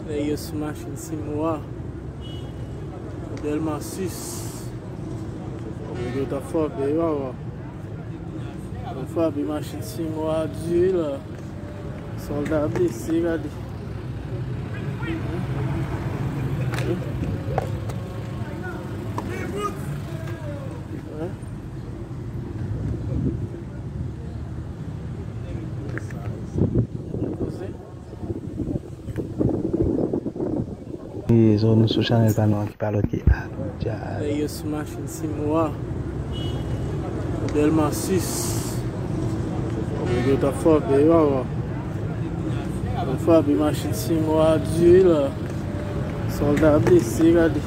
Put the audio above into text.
Aí esse machine Simoa modèle 6 eu tá fabé ó. On fabé machine Simoa d'huile soldat blessé regardez. Zone sous channel panneau qui parle qui Aí esse machine Simoa modèle 6 eu tá fabé ó. On fabé machine Simoa d'huile soldat blessé regardez.